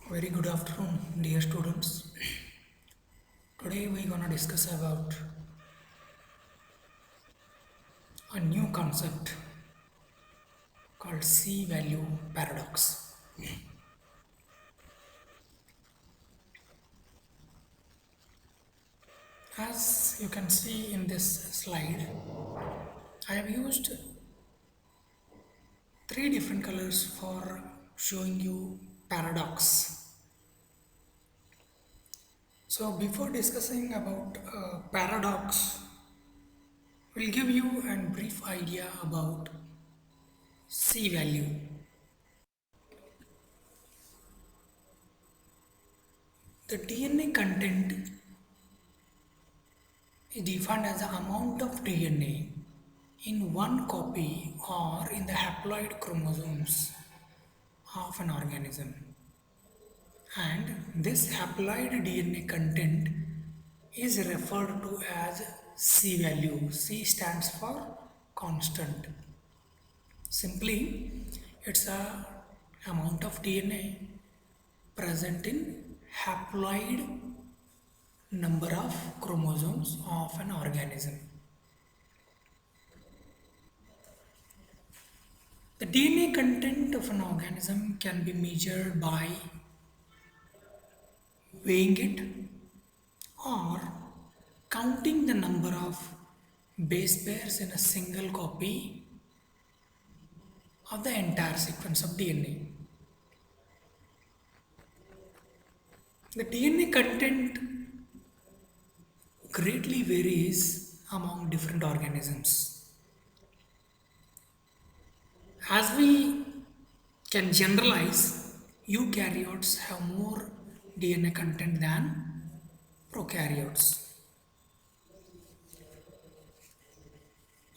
Very good afternoon, dear students. Today we're gonna discuss about a new concept called C-value paradox. As you can see in this slide, I have used three different colors for showing you paradox. So before discussing about paradox, we'll give you a brief idea about C-value. The DNA content is defined as the amount of DNA in one copy or in the haploid chromosomes of an organism. And this haploid DNA content is referred to as C value. C stands for constant. Simply, it's a amount of DNA present in haploid number of chromosomes of an organism. The DNA content of an organism can be measured by weighing it or counting the number of base pairs in a single copy of the entire sequence of DNA. The DNA content greatly varies among different organisms. As we can generalize, eukaryotes have more DNA content than prokaryotes.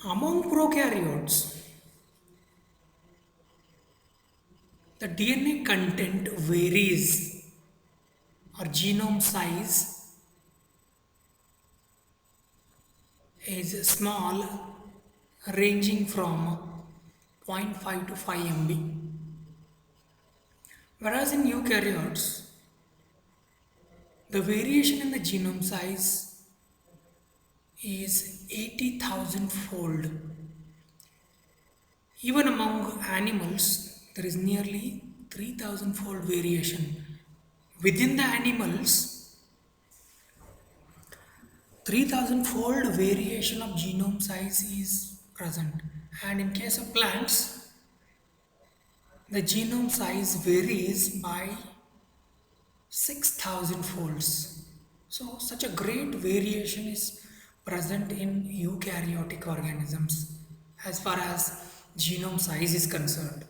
Among prokaryotes, the DNA content varies or genome size is small, ranging from zero point 0.5 to 5 MB. Whereas in eukaryotes, the variation in the genome size is 80,000 fold. Even among animals, there is nearly 3,000 fold variation. Within the animals, 3,000 fold variation of genome size is present. And in case of plants, the genome size varies by 6,000 folds. So, such a great variation is present in eukaryotic organisms as far as genome size is concerned.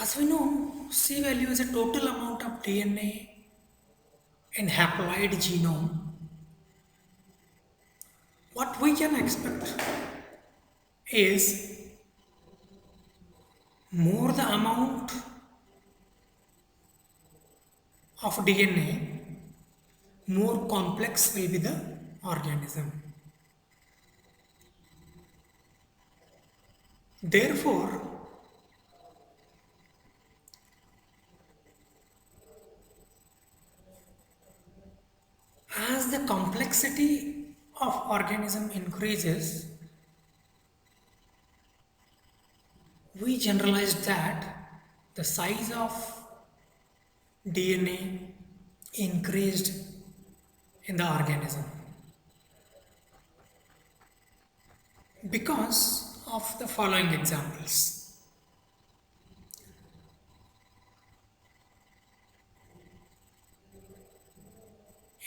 As we know, C value is a total amount of DNA in haploid genome. What we can expect is more the amount of DNA, more complex will be the organism. Therefore, as the complexity of organism increases, we generalized that the size of DNA increased in the organism because of the following examples.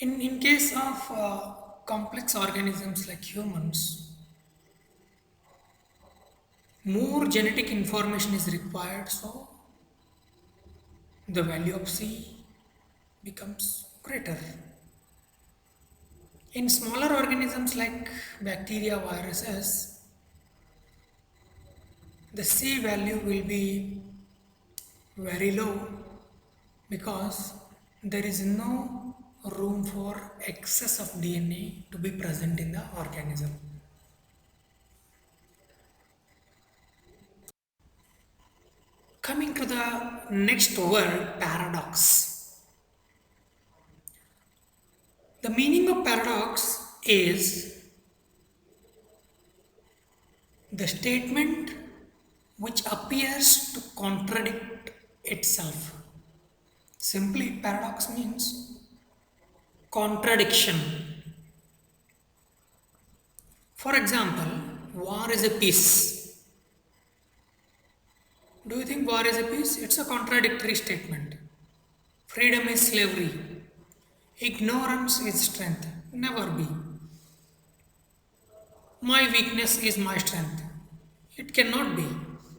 In case of complex organisms like humans, more genetic information is required, so the value of C becomes greater. In smaller organisms like bacteria, viruses, the C value will be very low because there is no room for excess of DNA to be present in the organism. the next word, paradox. The meaning of paradox is the statement which appears to contradict itself. Simply, paradox means contradiction. For example, war is a peace. Do you think war is a peace? It's a contradictory statement. Freedom is slavery. Ignorance is strength. Never be. My weakness is my strength. It cannot be.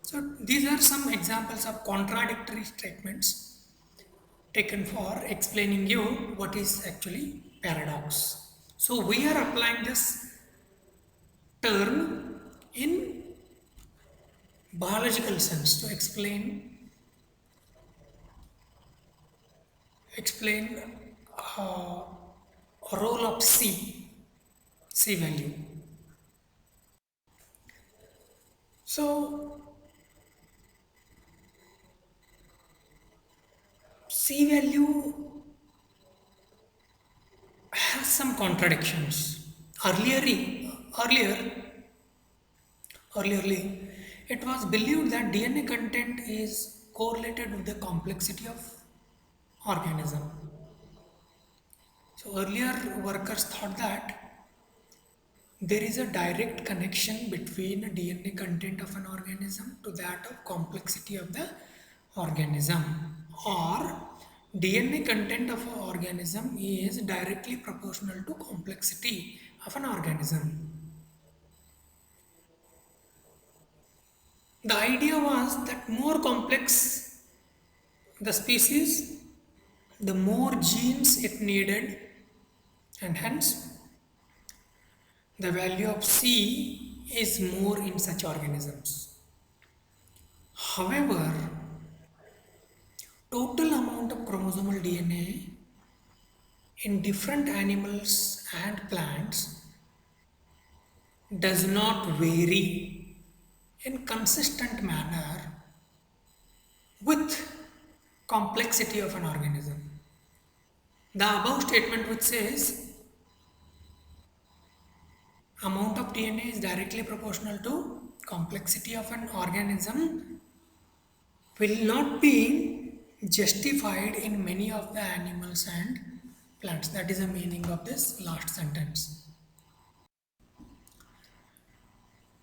So, these are some examples of contradictory statements taken for explaining you what is actually paradox. So, we are applying this term in biological sense to explain uh, role of C value. So C value has some contradictions. Earlier, earlierly, it was believed that DNA content is correlated with the complexity of organism. So earlier workers thought that there is a direct connection between DNA content of an organism to that of complexity of the organism, or DNA content of an organism is directly proportional to complexity of an organism. The idea was that more complex the species, the more genes it needed, and hence the value of C is more in such organisms. However, total amount of chromosomal DNA in different animals and plants does not vary in consistent manner with complexity of an organism. The above statement which says amount of DNA is directly proportional to complexity of an organism will not be justified in many of the animals and plants. That is the meaning of this last sentence.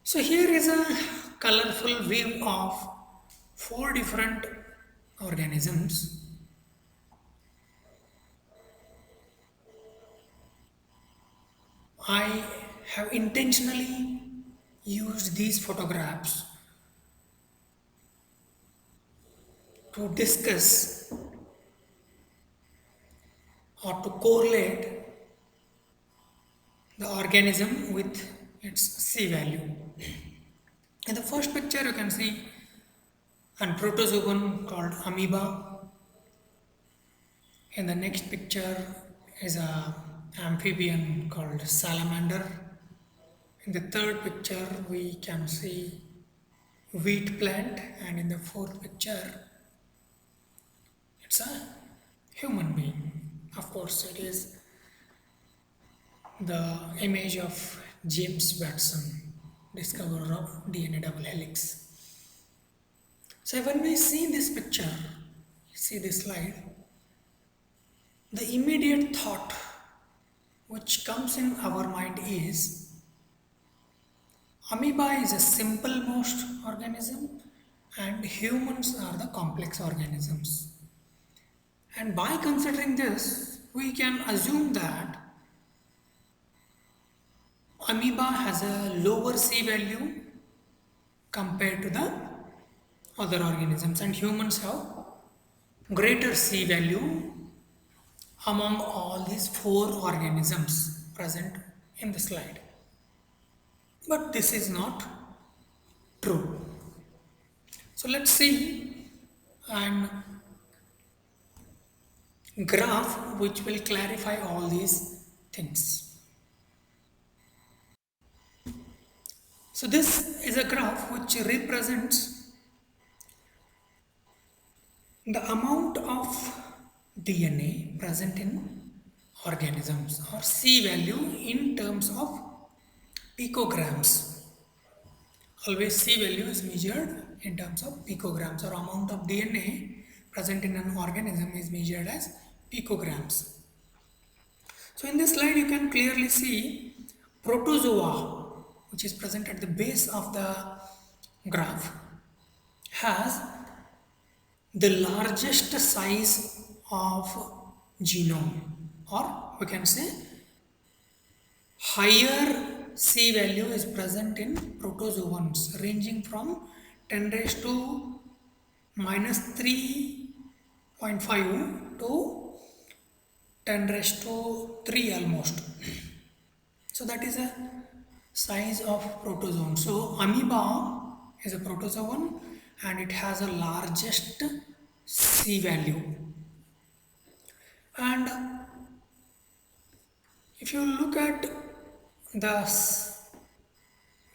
So here is a colorful view of four different organisms. I have intentionally used these photographs to discuss or to correlate the organism with its C value. In the first picture, you can see an protozoan called amoeba. In the next picture is a amphibian called salamander. In the third picture, we can see wheat plant, and in the fourth picture, it's a human being. Of course, it is the image of James Watson, discoverer of DNA double helix. So when we see this picture, see this slide, the immediate thought which comes in our mind is amoeba is a simple most organism and humans are the complex organisms. And by considering this, we can assume that amoeba has a lower C value compared to the other organisms, and humans have greater C value among all these four organisms present in the slide. But this is not true. So let's see an graph which will clarify all these things. So this is a graph which represents The amount of DNA present in organisms or C value in terms of picograms. Always C value is measured in terms of picograms, or amount of DNA present in an organism is measured as picograms. So in this slide you can clearly see protozoa, which is present at the base of the graph, has the largest size of genome, or we can say higher C value is present in protozoans, ranging from 10 raised to minus 3.5 to 10 raised to 3 almost. So that is a size of protozoan. So amoeba is a protozoan and it has a largest C value. And if you look at the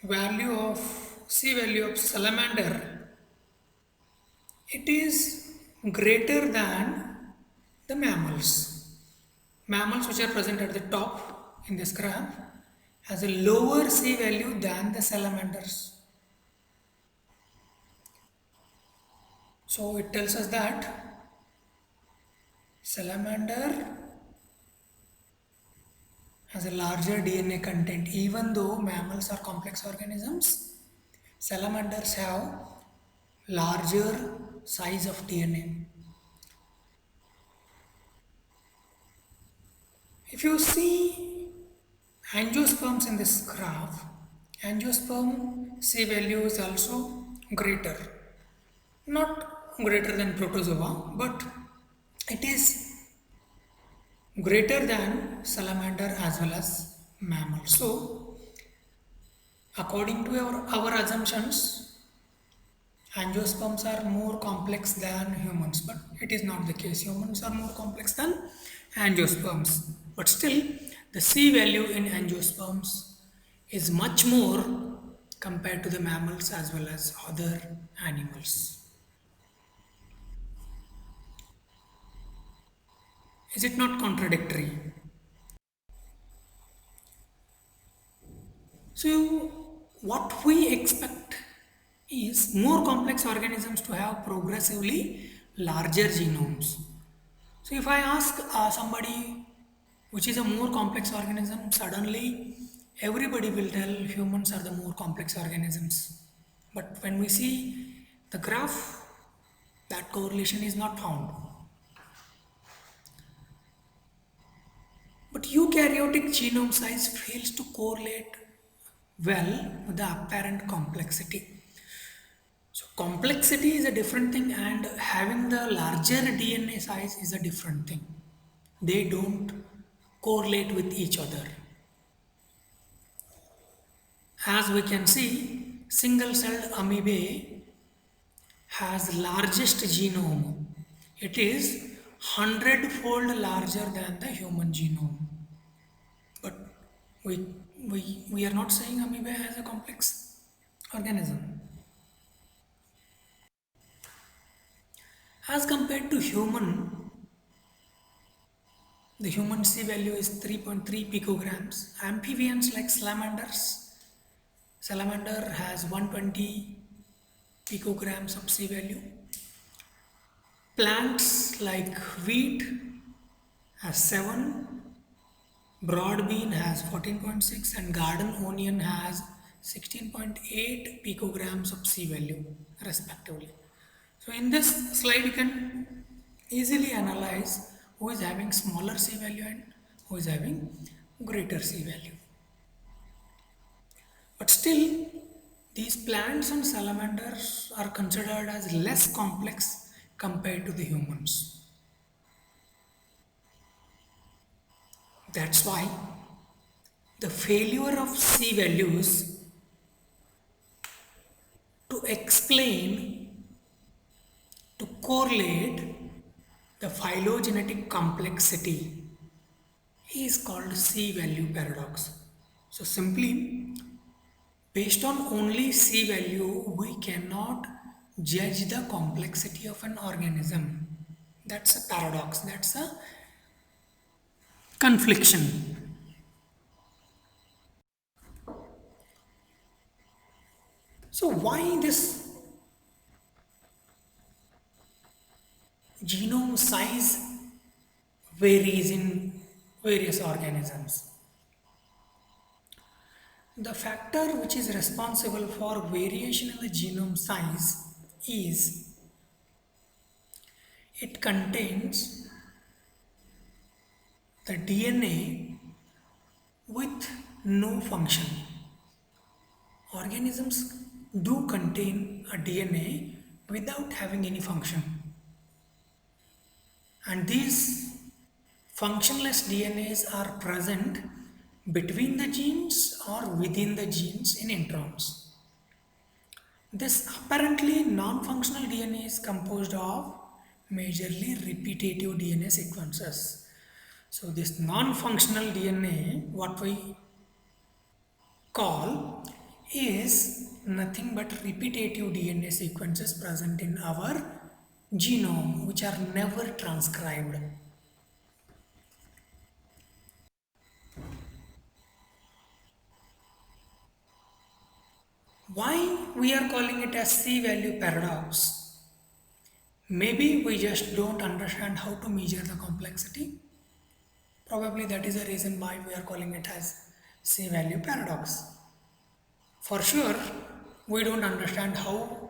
value of C value of salamander, it is greater than the mammals. Mammals which are present at the top in this graph has a lower C value than the salamanders. So it tells us that salamander has a larger DNA content. Even though mammals are complex organisms, salamanders have larger size of DNA. If you see angiosperms in this graph, angiosperm C value is also greater. Not greater than protozoa, but it is greater than salamander as well as mammal. So, according to our assumptions, angiosperms are more complex than humans, but it is not the case. Humans are more complex than angiosperms, but still the C value in angiosperms is much more compared to the mammals as well as other animals. Is it not contradictory? So, what we expect is more complex organisms to have progressively larger genomes. So, if I ask somebody which is a more complex organism, suddenly everybody will tell humans are the more complex organisms. But when we see the graph, that correlation is not found. But eukaryotic genome size fails to correlate well with the apparent complexity. So complexity is a different thing and having the larger DNA size is a different thing. They don't correlate with each other. As we can see, single-celled amoebae has largest genome. It is 100-fold larger than the human genome. But we, we are not saying amoeba has a complex organism. As compared to human, the human C value is 3.3 picograms. Amphibians like salamander has 120 picograms of C value. Plants like wheat has 7, broad bean has 14.6 and garden onion has 16.8 picograms of C value respectively. So in this slide you can easily analyze who is having smaller C value and who is having greater C value. But still these plants and salamanders are considered as less complex compared to the humans. That's why the failure of C values to explain, to correlate the phylogenetic complexity is called C value paradox. So simply based on only C value we cannot judge the complexity of an organism. That's a paradox, that's a confliction. So, why this genome size varies in various organisms? The factor which is responsible for variation in the genome size is it contains the DNA with no function. Organisms do contain a DNA without having any function, and these functionless DNAs are present between the genes or within the genes in introns. This apparently non-functional DNA is composed of majorly repetitive DNA sequences. So this non-functional DNA, what we call, is nothing but repetitive DNA sequences present in our genome which are never transcribed. Why we are calling it as C-value paradox? Maybe we just don't understand how to measure the complexity. Probably that is the reason why we are calling it as C-value paradox. For sure, we don't understand how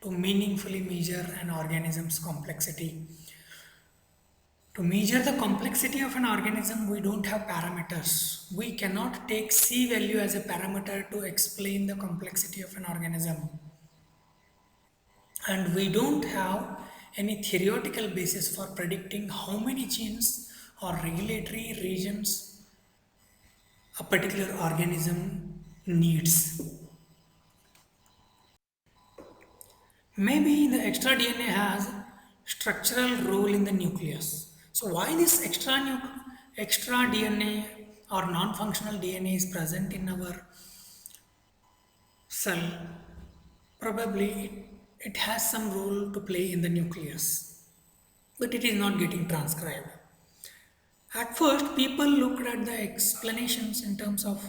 to meaningfully measure an organism's complexity. To measure the complexity of an organism, we don't have parameters. We cannot take C value as a parameter to explain the complexity of an organism. And we don't have any theoretical basis for predicting how many genes or regulatory regions a particular organism needs. Maybe the extra DNA has structural role in the nucleus. So why this extra DNA or non-functional DNA is present in our cell? Probably it has some role to play in the nucleus, but it is not getting transcribed. At first, people looked at the explanations in terms of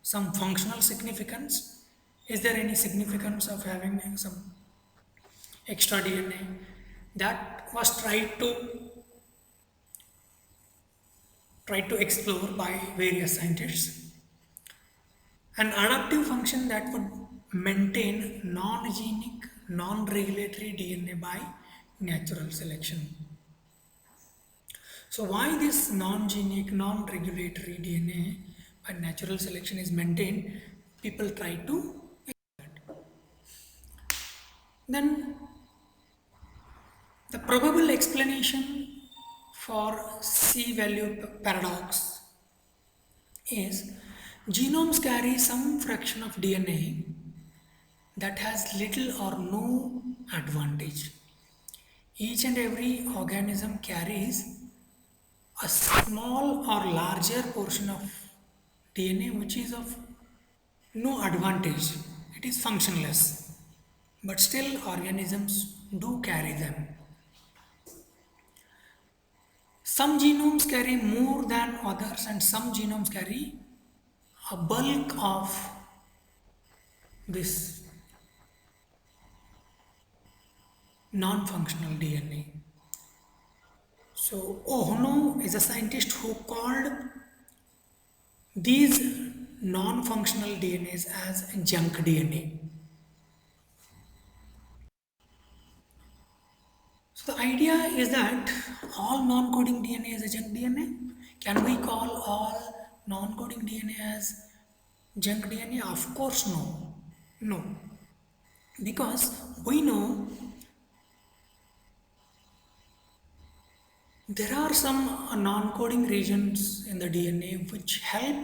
some functional significance. Is there any significance of having some extra DNA? That was tried to explore by various scientists. An adaptive function that would maintain non-genic, non-regulatory DNA by natural selection. So why this non-genic, non-regulatory DNA by natural selection is maintained? People try to. Then the probable explanation for C-value paradox is genomes carry some fraction of DNA that has little or no advantage. Each and every organism carries a small or larger portion of DNA which is of no advantage. It is functionless, but still organisms do carry them. Some genomes carry more than others, and some genomes carry a bulk of this non-functional DNA. So Ohno is a scientist who called these non-functional DNAs as junk DNA. So the idea is that all non-coding DNA is a junk DNA. Can we call all non-coding DNA as junk DNA? Of course no. No. Because we know there are some non-coding regions in the DNA which help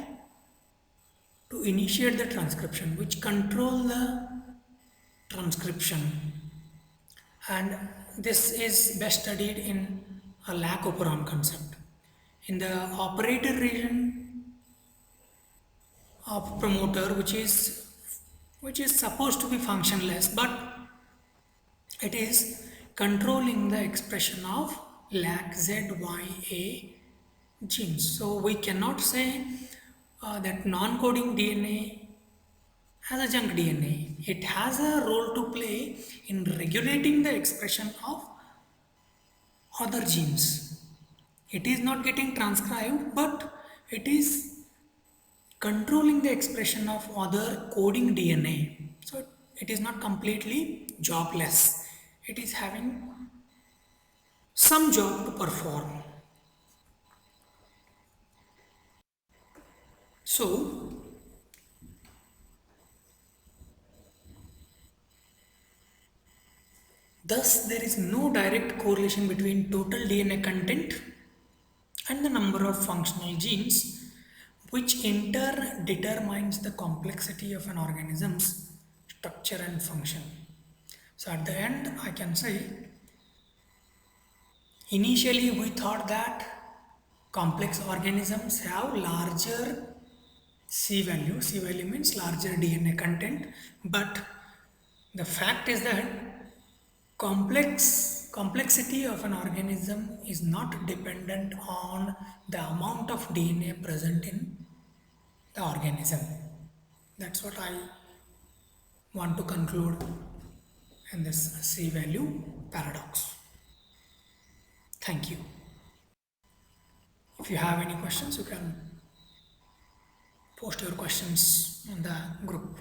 to initiate the transcription, which control the transcription. And this is best studied in a lac operon concept. In the operator region of promoter, which is supposed to be functionless, but It is controlling the expression of LAC-ZYA genes. So we cannot say that non-coding DNA has a junk DNA. It has a role to play in regulating the expression of other genes. It is not getting transcribed, but it is controlling the expression of other coding DNA. So it is not completely jobless. It is having some job to perform. So thus there is no direct correlation between total DNA content and the number of functional genes, which in turn determines the complexity of an organism's structure and function. So at the end, I can say initially we thought that complex organisms have larger C value. C value means larger DNA content, but the fact is that complexity of an organism is not dependent on the amount of DNA present in the organism. That's what I want to conclude in this C value paradox. Thank you. If you have any questions, you can post your questions in the group.